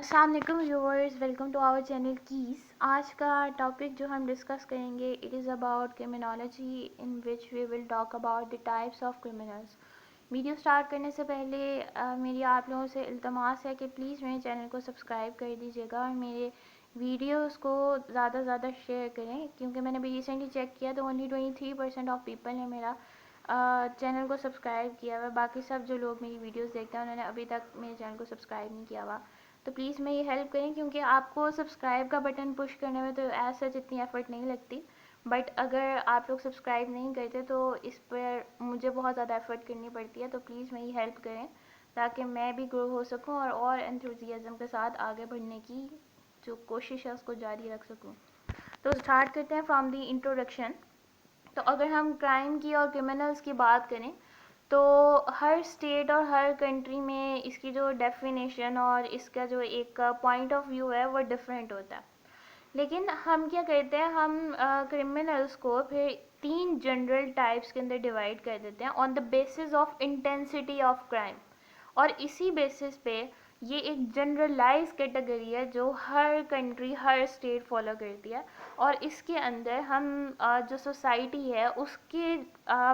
अस्सलाम वालेकुम viewers, welcome to our channel कीज़। आज का टॉपिक जो हम डिस्कस करेंगे it is about criminology in which we will talk about the types of criminals. Video start करने से पहले मेरी आप लोगों से इल्तमास है कि प्लीज़ मेरे चैनल को सब्सक्राइब कर दीजिएगा और मेरे वीडियोस को ज़्यादा से ज़्यादा शेयर करें, क्योंकि मैंने अभी रिसेंटली चेक किया तो ओनली 23% ऑफ पीपल ने मेरा चैनल को सब्सक्राइब किया हुआ। बाकी सब जो लोग मेरी वीडियोस देखते हैं उन्होंने अभी तक मेरे चैनल को सब्सक्राइब नहीं किया हुआ। तो प्लीज़ मेरी हेल्प करें, क्योंकि आपको सब्सक्राइब का बटन पुश करने में तो एज सच इतनी एफर्ट नहीं लगती, बट अगर आप लोग सब्सक्राइब नहीं करते तो इस पर मुझे बहुत ज़्यादा एफर्ट करनी पड़ती है। तो प्लीज़ मेरी हेल्प करें ताकि मैं भी ग्रो हो सकूं और एंथुजियाज़म के साथ आगे बढ़ने की जो कोशिश है उसको जारी रख सकूं। तो स्टार्ट करते हैं फ्रॉम दी इंट्रोडक्शन। तो अगर हम क्राइम की और क्रिमिनल्स की बात करें तो हर स्टेट और हर कंट्री में इसकी जो डेफिनेशन और इसका जो एक पॉइंट ऑफ व्यू है वो डिफरेंट होता है। लेकिन हम क्या करते हैं, हम क्रिमिनल्स को फिर 3 जनरल टाइप्स के अंदर डिवाइड कर देते हैं on the basis of intensity of crime. और इसी बेसिस पे ये एक जनरलाइज कैटेगरी है जो हर कंट्री हर स्टेट फॉलो करती है। और इसके अंदर हम जो सोसाइटी है उसके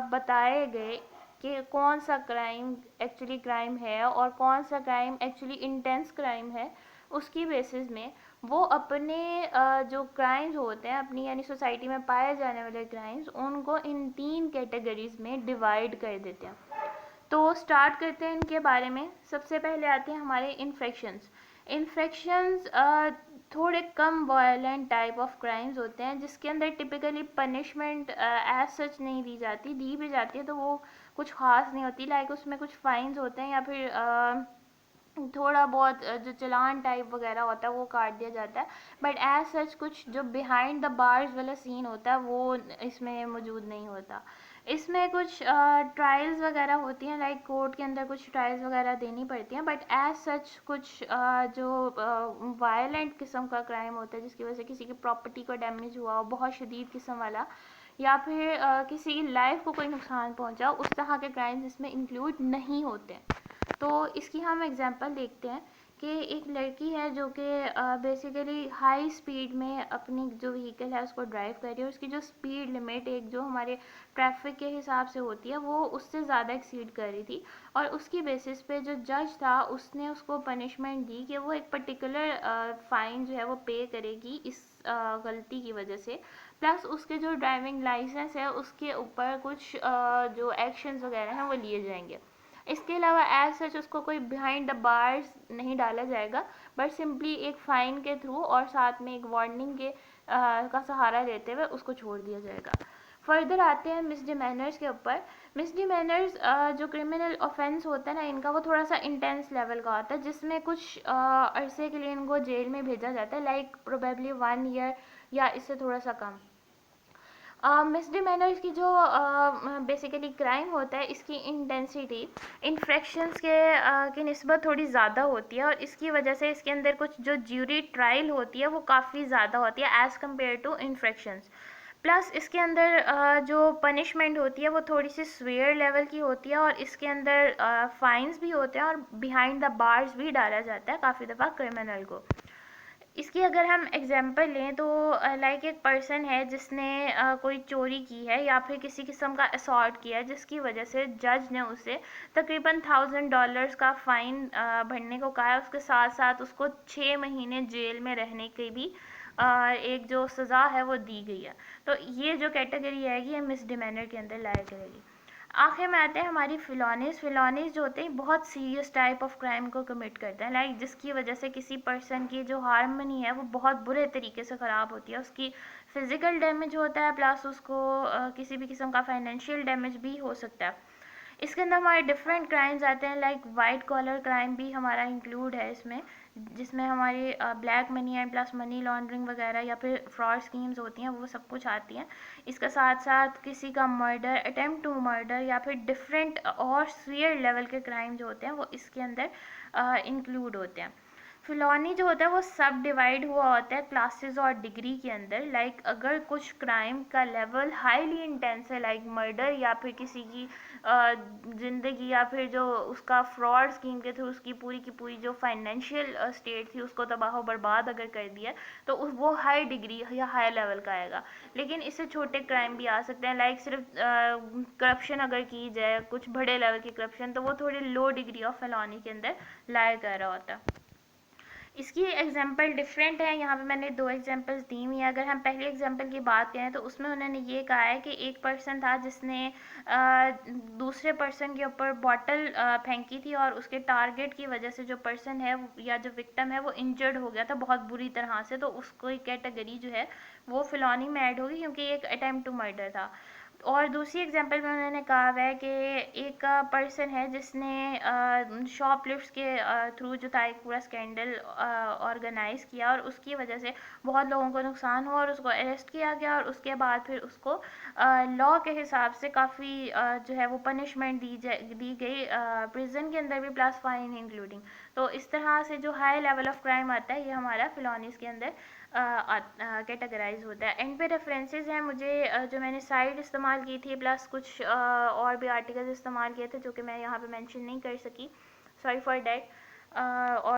बताए गए कि कौन सा क्राइम एक्चुअली क्राइम है और कौन सा क्राइम एक्चुअली इंटेंस क्राइम है, उसकी बेसिस में वो अपने जो क्राइम्स होते हैं अपनी यानी सोसाइटी में पाए जाने वाले क्राइम्स उनको इन 3 कैटेगरीज में डिवाइड कर देते हैं। तो स्टार्ट करते हैं इनके बारे में। सबसे पहले आते हैं हमारे इन्फेक्शंस। इन्फेक्शंस थोड़े कम वायलेंट टाइप ऑफ क्राइम्स होते हैं जिसके अंदर टिपिकली पनिशमेंट एज सच नहीं दी भी जाती है तो वो कुछ खास नहीं होती। लाइक उसमें कुछ फाइन्स होते हैं या फिर थोड़ा बहुत जो चलान टाइप वगैरह होता है वो काट दिया जाता है, बट एज सच कुछ जो बिहाइंड द बार्स वाला सीन होता है वो इसमें मौजूद नहीं होता। इसमें कुछ ट्रायल्स वगैरह होती हैं, लाइक कोर्ट के अंदर कुछ ट्रायल्स वगैरह देनी पड़ती हैं, बट एज सच कुछ जो वायलेंट किस्म का क्राइम होता है जिसकी वजह से किसी की प्रॉपर्टी को डैमेज हुआ हो बहुत शदीद किस्म वाला, या फिर किसी की लाइफ को कोई नुकसान पहुंचा, उस तरह के क्राइम्स इसमें इंक्लूड नहीं होते हैं। तो इसकी हम एग्जांपल देखते हैं कि एक लड़की है जो कि बेसिकली हाई स्पीड में अपनी जो व्हीकल है उसको ड्राइव कर रही है। उसकी जो स्पीड लिमिट एक जो हमारे ट्रैफिक के हिसाब से होती है वो उससे ज़्यादा एक्सीड कर रही थी, और उसकी बेसिस पे जो जज था उसने उसको पनिशमेंट दी कि वो एक पर्टिकुलर फ़ाइन जो है वो पे करेगी इस गलती की वजह से, प्लस उसके जो ड्राइविंग लाइसेंस है उसके ऊपर कुछ जो एक्शंस वगैरह हैं वो लिए जाएंगे। इसके अलावा एज सच उसको कोई बिहाइंड द बार्स नहीं डाला जाएगा, बट सिंपली एक फ़ाइन के थ्रू और साथ में एक वार्निंग के का सहारा लेते हुए उसको छोड़ दिया जाएगा। फर्दर आते हैं मिसडिमेनर्स के ऊपर। मिसडिमेनर्स जो क्रिमिनल ऑफेंस होता है ना इनका, वो थोड़ा सा इंटेंस लेवल का होता है जिसमें कुछ अरसे के लिए इनको जेल में भेजा जाता है, लाइक प्रोबेबली 1 ईयर या इससे थोड़ा सा कम। मिसडिमेनर्स की जो बेसिकली क्राइम होता है इसकी इंटेंसिटी इन्फेक्शंस की निस्बत थोड़ी ज़्यादा होती है, और इसकी वजह से इसके अंदर कुछ जो ज्यूरी ट्रायल होती है वो काफ़ी ज़्यादा होती है as compare to infections. Plus इसके अंदर जो पनिशमेंट होती है वो थोड़ी सी स्वेयर लेवल की होती है, और इसके अंदर फाइन्स भी होते हैं और बिहाइंड द बार्स भी डाला जाता है काफ़ी दफ़ा क्रिमिनल को। इसकी अगर हम एग्जांपल लें तो लाइक एक पर्सन है जिसने कोई चोरी की है या फिर किसी किस्म का असॉल्ट किया है जिसकी वजह से जज ने उसे तकरीबन $1000 का फ़ाइन भरने को कहा है। उसके साथ साथ उसको 6 महीने जेल में रहने की भी एक जो सज़ा है वो दी गई है। तो ये जो कैटेगरी आएगी ये मिसडिमेनर के अंदर लाया करेगी। आखिर में आते हैं हमारी फिलॉनिस। फिलॉनिस जो होते हैं बहुत सीरियस टाइप ऑफ क्राइम को कमिट करते हैं, लाइक जिसकी वजह से किसी पर्सन की जो हार्मनी है वो बहुत बुरे तरीके से ख़राब होती है, उसकी फिज़िकल डैमेज होता है, प्लस उसको किसी भी किस्म का फाइनेंशियल डैमेज भी हो सकता है। इसके अंदर हमारे डिफरेंट क्राइम्स आते हैं, लाइक वाइट कॉलर क्राइम भी हमारा इंक्लूड है इसमें, जिसमें हमारी black money and plus money laundering वगैरह या फिर फ्रॉड स्कीम्स होती हैं वो सब कुछ आती हैं। इसके साथ साथ किसी का मर्डर, अटेम्प्ट टू मर्डर या फिर डिफरेंट और सीवियर लेवल के क्राइम जो होते हैं वो इसके अंदर इंक्लूड होते हैं। फिलॉनी जो होता है वो सब डिवाइड हुआ होता है क्लासेस और डिग्री के अंदर। लाइक अगर कुछ क्राइम का लेवल हाईली इंटेंस है, लाइक मर्डर, या फिर किसी की ज़िंदगी या फिर जो उसका फ्रॉड स्कीम के थ्रू उसकी पूरी की पूरी जो फाइनेंशियल स्टेट थी उसको तबाह बर्बाद अगर कर दिया, तो वो हाई डिग्री या हाई लेवल का आएगा। लेकिन इससे छोटे क्राइम भी आ सकते हैं, लाइक सिर्फ करप्शन अगर की जाए, कुछ बड़े लेवल की करप्शन, तो वो थोड़ी लो डिग्री ऑफ फेलोनी के अंदर लाया जा रहा होता है। इसकी एग्जाम्पल डिफरेंट है, यहाँ पे मैंने दो एग्जाम्पल्स दी हुई हैं। अगर हम पहले एग्जाम्पल की बात करें तो उसमें उन्होंने ये कहा है कि एक पर्सन था जिसने दूसरे पर्सन के ऊपर बॉटल फेंकी थी, और उसके टारगेट की वजह से जो पर्सन है या जो विक्टिम है वो इंजर्ड हो गया था बहुत बुरी तरह से, तो उसको कैटेगरी जो है वो फिलौनी में ऐड होगी, क्योंकि एक अटेम्प्ट टू मर्डर था। और दूसरी एग्जांपल में उन्होंने कहा हुआ है कि एक पर्सन है जिसने शॉपलिफ्ट्स के थ्रू जो था एक पूरा स्कैंडल ऑर्गेनाइज किया, और उसकी वजह से बहुत लोगों को नुकसान हुआ, और उसको अरेस्ट किया गया, और उसके बाद फिर उसको लॉ के हिसाब से काफ़ी जो है वो पनिशमेंट दी गई, प्रिजन के अंदर भी प्लस फाइन इंक्लूडिंग। तो इस तरह से जो हाई लेवल ऑफ क्राइम आता है ये हमारा फिलॉनीस के अंदर कैटेगराइज होता है। एंड पे रेफरेंसेस हैं मुझे जो मैंने साइट इस्तेमाल की थी, प्लस कुछ और भी आर्टिकल्स इस्तेमाल किए थे जो कि मैं यहाँ पे मेंशन नहीं कर सकी, सॉरी फॉर डैट। और